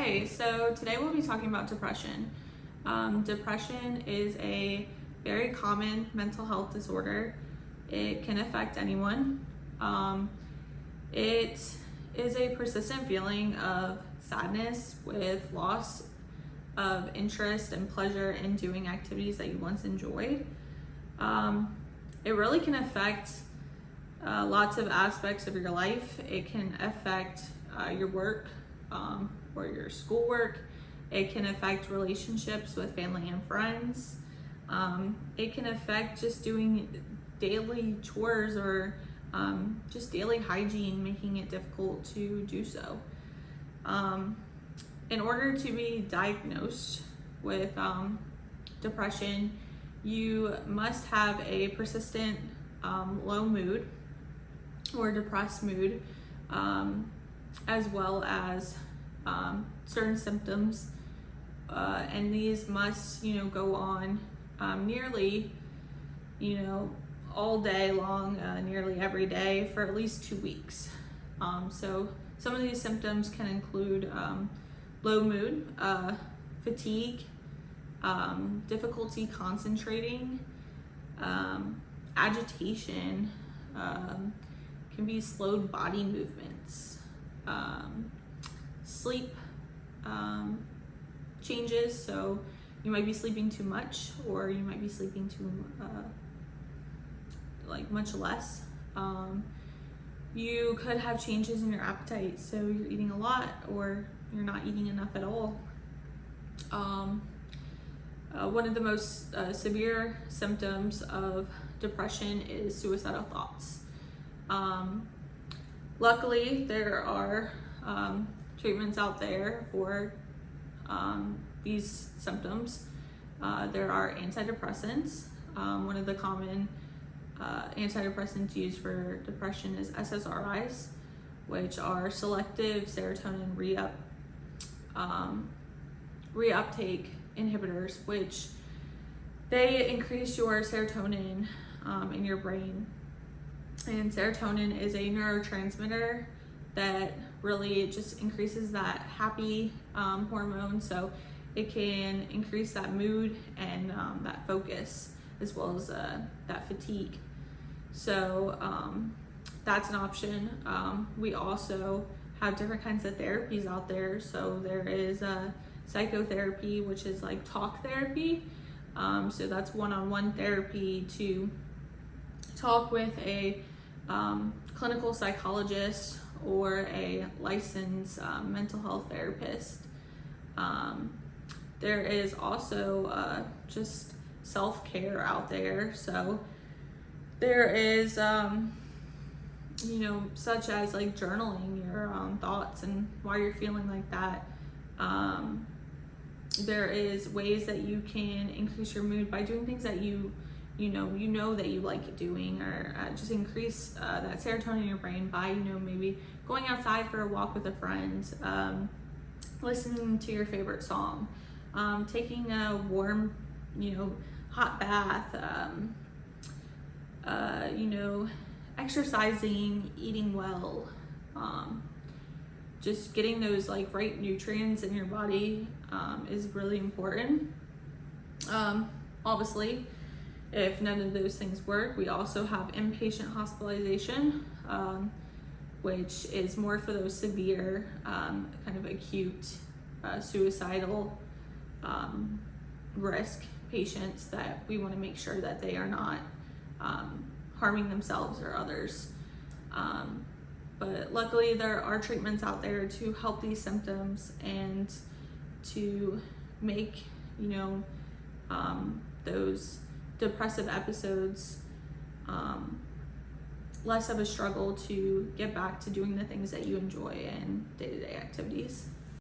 Okay, so today we'll be talking about depression. Depression is a very common mental health disorder. It can affect anyone. It is a persistent feeling of sadness with loss of interest and pleasure in doing activities that you once enjoyed. It really can affect lots of aspects of your life. It can affect your work or your schoolwork. It can affect relationships with family and friends. It can affect just doing daily chores or just daily hygiene, making it difficult to do so. In order to be diagnosed with depression, you must have a persistent low mood or depressed mood, as well as certain symptoms, and these must go on nearly all day long, nearly every day for at least 2 weeks. So some of these symptoms can include low mood, fatigue, difficulty concentrating, agitation, can be slowed body movements, sleep changes, so you might be sleeping too much or you might be sleeping too much less. You could have changes in your appetite, so you're eating a lot or you're not eating enough at all. One of the most severe symptoms of depression is suicidal thoughts. Luckily, there are treatments out there for these symptoms. There are antidepressants. One of the common antidepressants used for depression is SSRIs, which are selective serotonin reuptake inhibitors, which they increase your serotonin in your brain. And serotonin is a neurotransmitter that really just increases that happy hormone, so it can increase that mood and that focus, as well as that fatigue. So that's an option. We also have different kinds of therapies out there. So there is psychotherapy, which is like talk therapy. So that's one-on-one therapy to talk with a clinical psychologist or a licensed mental health therapist. There is also just self-care out there. So there is such as like journaling your thoughts and why you're feeling like that. There is ways that you can increase your mood by doing things that you know that you like doing, or just increase that serotonin in your brain by maybe going outside for a walk with a friend, listening to your favorite song, taking a warm hot bath, exercising, eating well, just getting those right nutrients in your body is really important. Obviously, if none of those things work, we also have inpatient hospitalization, which is more for those severe, kind of acute suicidal risk patients that we want to make sure that they are not harming themselves or others. But luckily, there are treatments out there to help these symptoms and to make those depressive episodes less of a struggle to get back to doing the things that you enjoy in day-to-day activities.